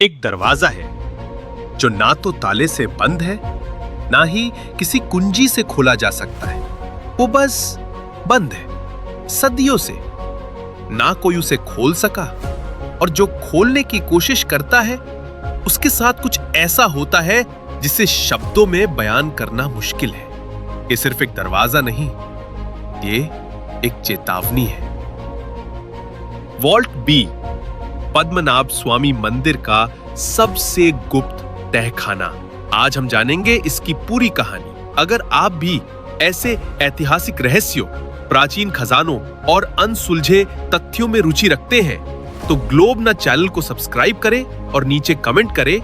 एक दरवाजा है जो ना तो ताले से बंद है, ना ही किसी कुंजी से खोला जा सकता है। वो बस बंद है सदियों से। ना कोई उसे खोल सका, और जो खोलने की कोशिश करता है उसके साथ कुछ ऐसा होता है जिसे शब्दों में बयान करना मुश्किल है। ये सिर्फ एक दरवाजा नहीं, ये एक चेतावनी है। वॉल्ट बी, पद्मनाभ स्वामी मंदिर का सबसे गुप्त तहखाना। आज हम जानेंगे इसकी पूरी कहानी। अगर आप भी ऐसे ऐतिहासिक रहस्यों, प्राचीन खजानों और अनसुलझे तथ्यों में रुचि रखते हैं तो ग्लोब ना चैनल को सब्सक्राइब करें और नीचे कमेंट करें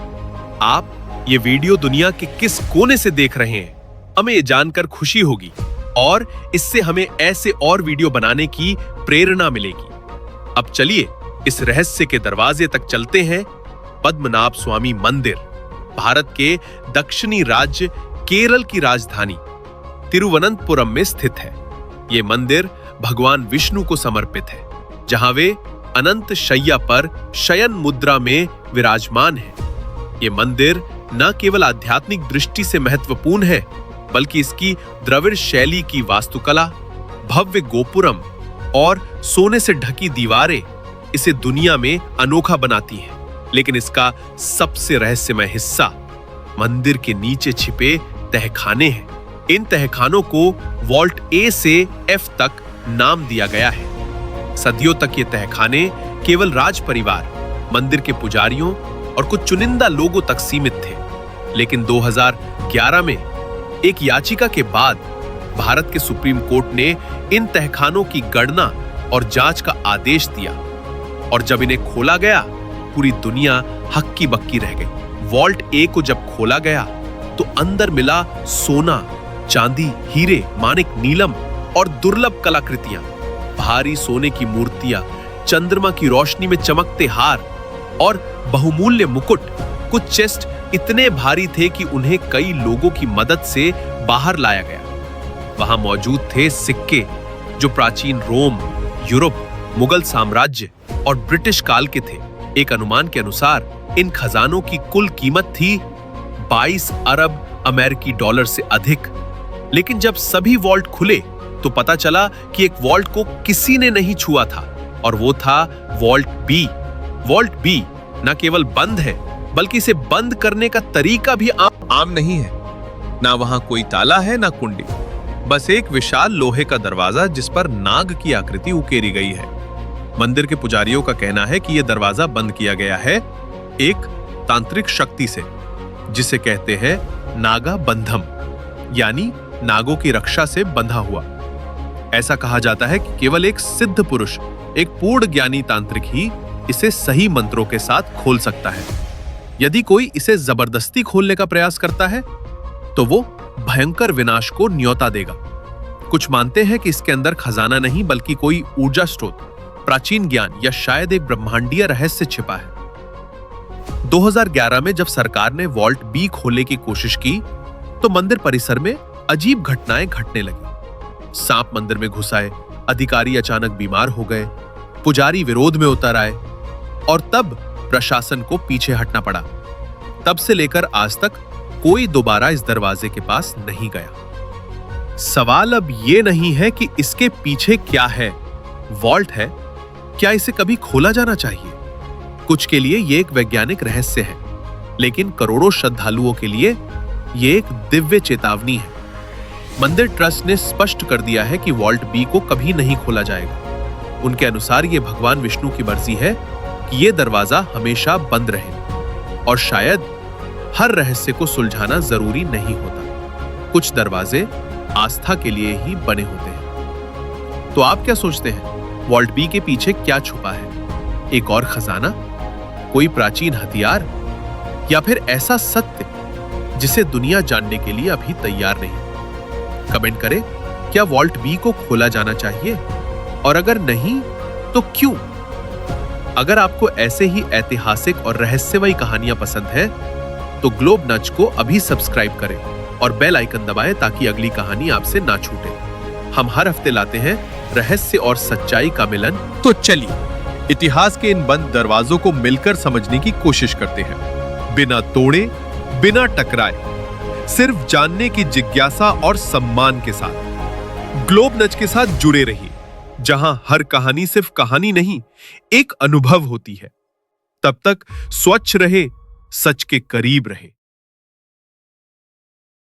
आप ये वीडियो दुनिया के किस कोने से देख रहे हैं। हमें ये जानकर खुशी होगी और इससे हमें ऐसे और वीडियो बनाने की प्रेरणा मिलेगी। अब चलिए इस रहस्य के दरवाजे तक चलते हैं। पद्मनाभ स्वामी मंदिर भारत के दक्षिणी राज्य केरल की राजधानी तिरुवनंतपुरम में स्थित है। यह मंदिर भगवान विष्णु को समर्पित है, जहां वे अनंत शैया पर शयन मुद्रा में विराजमान है। यह मंदिर न केवल आध्यात्मिक दृष्टि से महत्वपूर्ण है, बल्कि इसकी द्रविड़ शैली की वास्तुकला, भव्य गोपुरम और सोने से ढकी दीवारें इसे दुनिया में अनोखा बनाती हैं। लेकिन इसका सबसे रहस्यमय हिस्सा मंदिर के नीचे छिपे तहखाने हैं। इन तहखानों को वॉल्ट ए से एफ तक नाम दिया गया है। सदियों तक ये तहखाने केवल राज परिवार, मंदिर के पुजारियों और कुछ चुनिंदा लोगों तक सीमित थे। लेकिन 2011 में एक याचिका के बाद भारत के सुप्रीम कोर्ट ने इन तहखानों की गणना और जांच का आदेश दिया, और जब इन्हें खोला गया पूरी दुनिया हक्की बक्की रह गई। वॉल्ट ए को जब खोला गया तो अंदर मिला सोना, चांदी, हीरे, माणिक, नीलम और दुर्लभ कलाकृतियां, भारी सोने की मूर्तियां, चंद्रमा की रोशनी में चमकते हार और बहुमूल्य मुकुट। कुछ चेस्ट इतने भारी थे कि उन्हें कई लोगों की मदद से बाहर लाया गया। वहां मौजूद थे सिक्के जो प्राचीन रोम, यूरोप, मुगल साम्राज्य और ब्रिटिश काल के थे। एक अनुमान के अनुसार इन खजानों की कुल कीमत थी 22 अरब अमेरिकी डॉलर से अधिक। लेकिन जब सभी वॉल्ट खुले तो पता चला कि एक वॉल्ट को किसी ने नहीं छुआ था, और वो था वॉल्ट बी। वॉल्ट बी न केवल बंद है, बल्कि इसे बंद करने का तरीका भी आम नहीं है। ना वहां कोई ताला है, ना कुंडी, बस एक विशाल लोहे का दरवाजा जिस पर नाग की आकृति उकेरी गई है। मंदिर के पुजारियों का कहना है कि यह दरवाजा बंद किया गया है एक तांत्रिक शक्ति से, जिसे कहते हैं नागा बंधम, यानी नागों की रक्षा से बंधा हुआ। ऐसा कहा जाता है कि केवल एक सिद्ध पुरुष, एक पूर्ण ज्ञानी तांत्रिक ही इसे सही मंत्रों के साथ खोल सकता है। यदि कोई इसे जबरदस्ती खोलने का प्रयास करता है तो वो भयंकर विनाश को न्योता देगा। कुछ मानते हैं कि इसके अंदर खजाना नहीं, बल्कि कोई ऊर्जा स्रोत, प्राचीन ज्ञान या शायद एक ब्रह्मांडीय रहस्य छिपा है। 2011 में जब सरकार ने वॉल्ट बी खोलने की कोशिश की तो मंदिर परिसर में अजीब घटनाएं घटने लगी। सांप मंदिर में घुस आए, अधिकारी अचानक बीमार हो गए, पुजारी विरोध में उतर आए, और तब प्रशासन को पीछे हटना पड़ा। तब से लेकर आज तक कोई दोबारा इस दरवाजे के पास नहीं गया। सवाल अब यह नहीं है कि इसके पीछे क्या है। वॉल्ट है, क्या इसे कभी खोला जाना चाहिए? कुछ के लिए यह एक वैज्ञानिक रहस्य है, लेकिन करोड़ों श्रद्धालुओं के लिए यह एक दिव्य चेतावनी है। मंदिर ट्रस्ट ने स्पष्ट कर दिया है कि वॉल्ट बी को कभी नहीं खोला जाएगा। उनके अनुसार यह भगवान विष्णु की मर्जी है कि यह दरवाजा हमेशा बंद रहे, और शायद हर रहस्य को सुलझाना जरूरी नहीं होता। कुछ दरवाजे आस्था के लिए ही बने होते हैं। तो आप क्या सोचते हैं, वॉल्ट बी के पीछे क्या छुपा है? एक और खजाना, कोई प्राचीन हथियार, या फिर ऐसा सत्य जिसे दुनिया जानने के लिए अभी तैयार नहीं? कमेंट करें, क्या वॉल्ट बी को खोला जाना चाहिए? और अगर नहीं तो क्यों? अगर आपको ऐसे ही ऐतिहासिक और रहस्यमयी कहानियां पसंद है तो ग्लोब नच को अभी सब्सक्राइब करें और बेल आइकन दबाएं ताकि अगली कहानी आपसे ना छूटे। हम हर हफ्ते लाते हैं रहस्य और सच्चाई का मिलन। तो चलिए इतिहास के इन बंद दरवाजों को मिलकर समझने की कोशिश करते हैं, बिना तोड़े, बिना टकराए, सिर्फ जानने की जिज्ञासा और सम्मान के साथ। ग्लोब नच के साथ जुड़े रहिए, जहां हर कहानी सिर्फ कहानी नहीं, एक अनुभव होती है। तब तक स्वच्छ रहे, सच के करीब रहे।